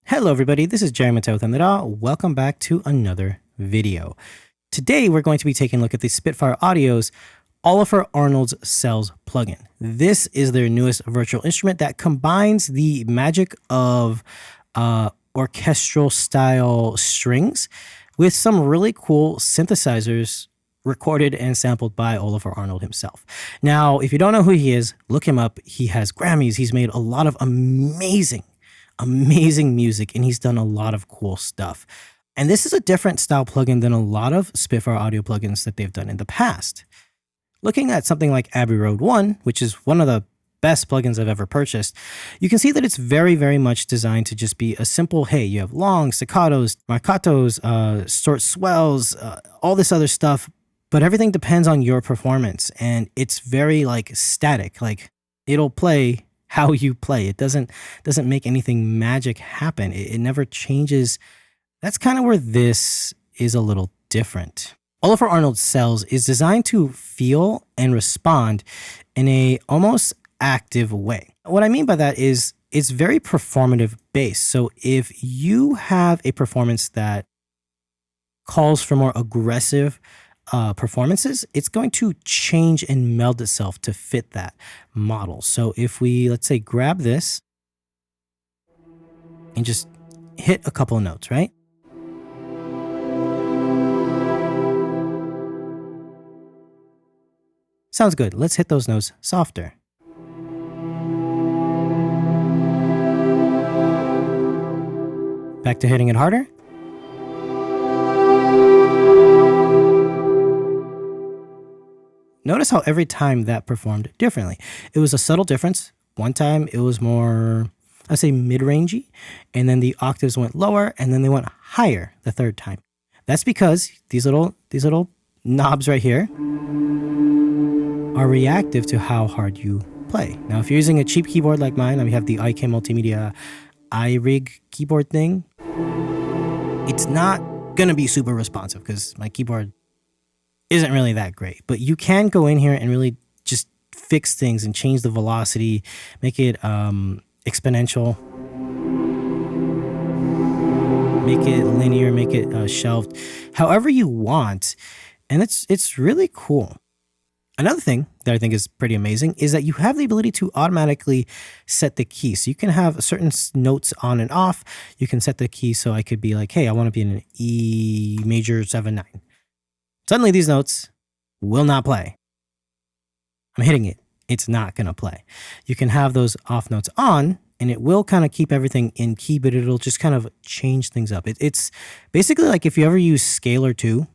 Hello everybody, this is Jerry Mateo Thandera. Welcome back to another video. Today we're going to be taking a look at the Spitfire Audio's Ólafur Arnalds Cells plugin. This is their newest virtual instrument that combines the magic of orchestral style strings with some really cool synthesizers recorded and sampled by Ólafur Arnalds himself. Now, if you don't know who he is, look him up. He has Grammys. He's made a lot of amazing music, and he's done a lot of cool stuff. And this is a different style plugin than a lot of Spitfire audio plugins that they've done in the past. Looking at something like Abbey Road 1, which is one of the best plugins I've ever purchased, you can see that it's very, very much designed to just be a simple, hey, you have long staccatos, marcatos, short swells, all this other stuff, but everything depends on your performance. And it's very like static, like it'll play how you play. It doesn't make anything magic happen. It never changes. That's kind of where this is a little different. Ólafur Arnalds Cells is designed to feel and respond in a almost active way. What I mean by that is it's very performative based. So if you have a performance that calls for more aggressive performances, it's going to change and meld itself to fit that model. So if we, let's say, grab this and just hit a couple of notes, right? Sounds good. Let's hit those notes softer. Back to hitting it harder. Notice how every time that performed differently. It was a subtle difference. One time it was more, I'd say, mid-rangey, and then the octaves went lower, and then they went higher the third time. That's because these little knobs right here are reactive to how hard you play. Now, if you're using a cheap keyboard like mine, and we have the IK Multimedia iRig keyboard thing, it's not gonna be super responsive because my keyboard isn't really that great, but you can go in here and really just fix things and change the velocity, make it exponential, make it linear, make it shelved, however you want. And it's really cool. Another thing that I think is pretty amazing is that you have the ability to automatically set the key. So you can have certain notes on and off. You can set the key. So I could be like, hey, I want to be in an E major 7/9. Suddenly these notes will not play. I'm hitting it. It's not going to play. You can have those off notes on and it will kind of keep everything in key, but it'll just kind of change things up. It's basically like if you ever use Scalar 2,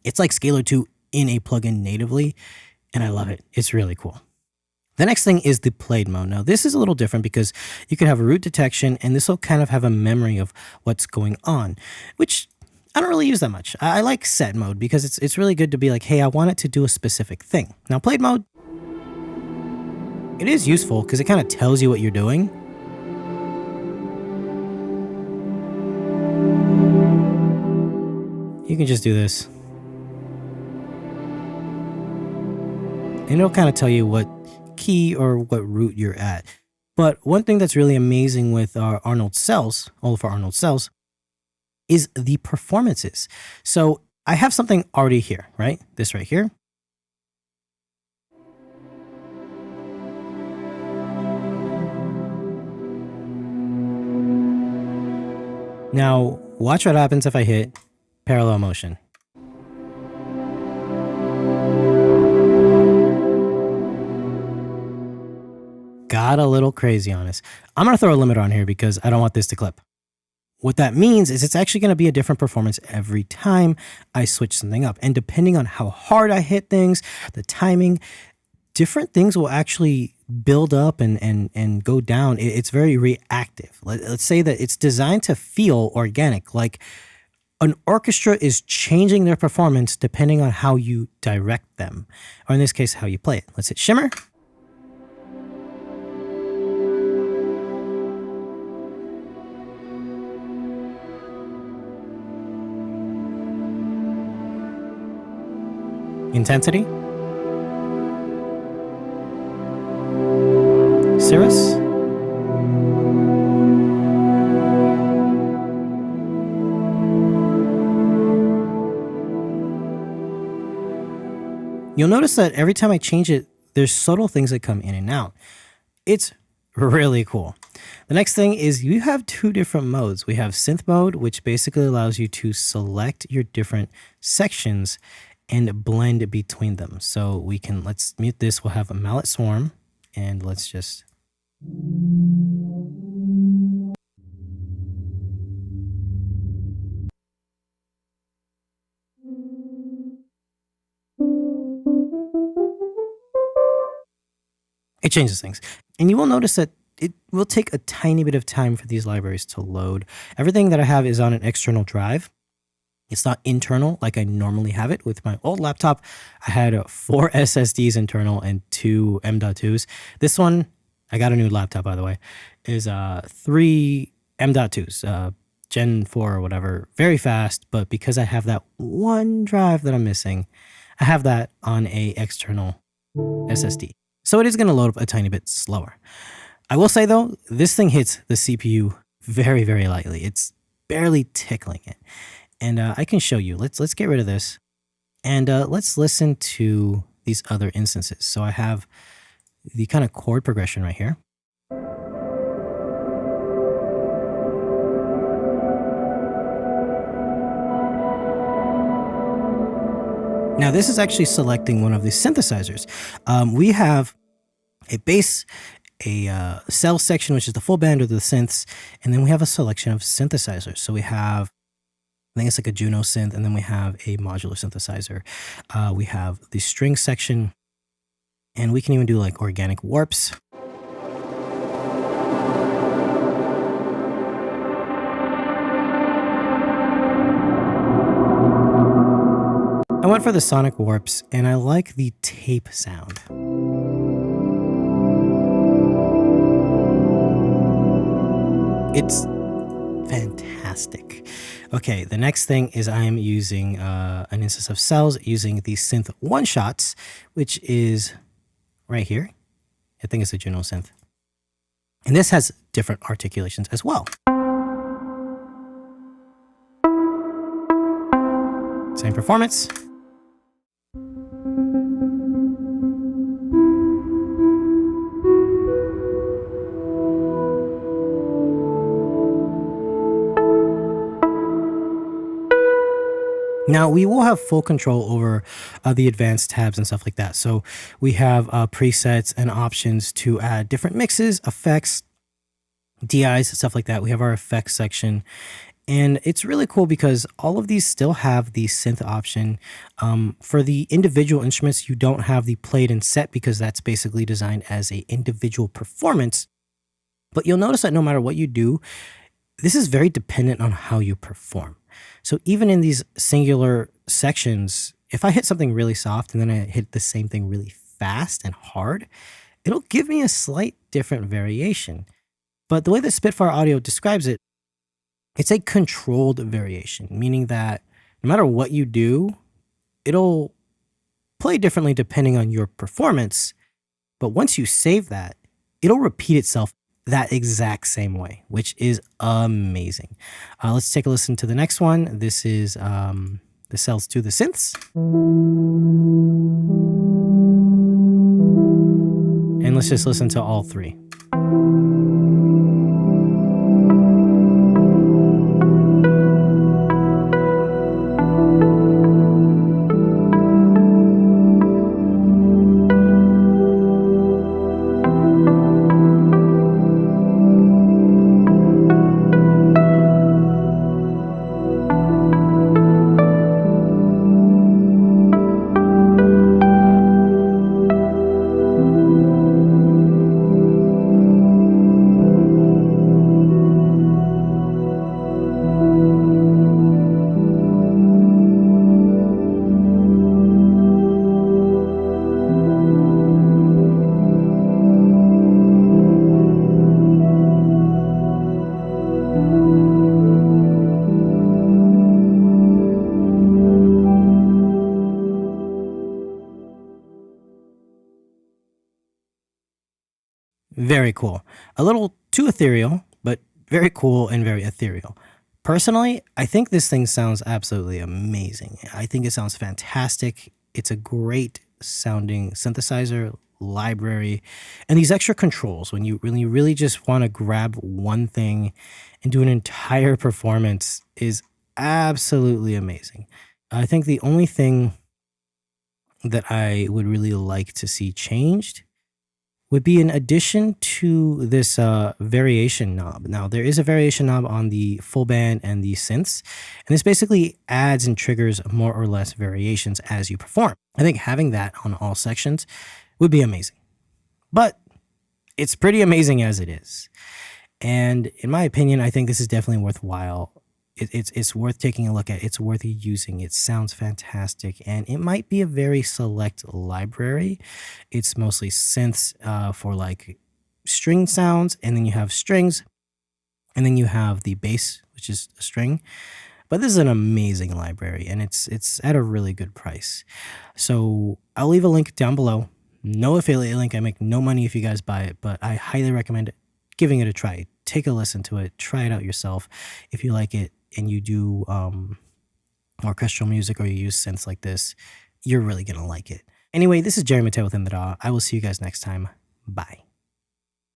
it's like Scalar 2 in a plugin natively, and I love it. It's really cool. The next thing is the played mode. Now, this is a little different because you can have a root detection, and this will kind of have a memory of what's going on, which I don't really use that much. I like set mode because it's really good to be like, hey, I want it to do a specific thing. Now, played mode, it is useful because it kind of tells you what you're doing. You can just do this. And it'll kind of tell you what key or what root you're at. But one thing that's really amazing with our Arnalds Cells, Ólafur Arnalds Cells, is the performances. So I have something already here, right? This right here. Now, watch what happens if I hit parallel motion. Got a little crazy on us. I'm going to throw a limiter on here because I don't want this to clip. What that means is it's actually going to be a different performance every time I switch something up. And depending on how hard I hit things, the timing, different things will actually build up and go down. It's very reactive. Let's say that it's designed to feel organic, like an orchestra is changing their performance depending on how you direct them, or in this case, how you play it. Let's hit shimmer. Intensity. Cirrus. You'll notice that every time I change it, there's subtle things that come in and out. It's really cool. The next thing is you have two different modes. We have synth mode, which basically allows you to select your different sections and blend between them. So we can, let's mute this. We'll have a mallet swarm, and let's just. It changes things. And you will notice that it will take a tiny bit of time for these libraries to load. Everything that I have is on an external drive. It's not internal like I normally have it. With my old laptop, I had 4 SSDs internal and 2 M.2s. This one, I got a new laptop, by the way, is 3 M.2s, Gen 4 or whatever, very fast. But because I have that one drive that I'm missing, I have that on a external SSD. So it is going to load up a tiny bit slower. I will say though, this thing hits the CPU very, very lightly. It's barely tickling it. And I can show you. Let's get rid of this. And let's listen to these other instances. So I have the kind of chord progression right here. Now this is actually selecting one of the synthesizers. We have a bass, a cell section, which is the full band of the synths, and then we have a selection of synthesizers. So we have, I think it's like a Juno synth, and then we have a modular synthesizer. We have the string section, and we can even do like organic warps. I went for the sonic warps, and I like the tape sound. It's fantastic. Okay, the next thing is I'm using an instance of cells using the synth one-shots, which is right here. I think it's a Juno synth. And this has different articulations as well. Same performance. Now we will have full control over the advanced tabs and stuff like that. So we have presets and options to add different mixes, effects, DIs, stuff like that. We have our effects section. And it's really cool because all of these still have the synth option. For the individual instruments, you don't have the played and set because that's basically designed as an individual performance. But you'll notice that no matter what you do, this is very dependent on how you perform. So even in these singular sections, if I hit something really soft and then I hit the same thing really fast and hard, it'll give me a slight different variation. But the way that Spitfire Audio describes it, it's a controlled variation, meaning that no matter what you do, it'll play differently depending on your performance. But once you save that, it'll repeat itself that exact same way, which is amazing. Let's take a listen to the next one. This is the cells to the synths. And let's just listen to all three. Very cool. A little too ethereal, but very cool and very ethereal. Personally, I think this thing sounds absolutely amazing. I think it sounds fantastic. It's a great sounding synthesizer library, and these extra controls when you really just want to grab one thing and do an entire performance is absolutely amazing. I think the only thing that I would really like to see changed would be in addition to this variation knob. Now, there is a variation knob on the full band and the synths, and this basically adds and triggers more or less variations as you perform. I think having that on all sections would be amazing, but it's pretty amazing as it is. And in my opinion, I think this is definitely worthwhile. It's worth taking a look at. It's worth using. It sounds fantastic, and it might be a very select library. It's mostly synths for like string sounds, and then you have strings, and then you have the bass, which is a string. But this is an amazing library, and it's at a really good price. So I'll leave a link down below. No affiliate link. I make no money if you guys buy it, but I highly recommend giving it a try. Take a listen to it. Try it out yourself. If you like it and you do orchestral music or you use synths like this, you're really going to like it. Anyway, this is Jerry Mateo with In The Raw. I will see you guys next time. Bye.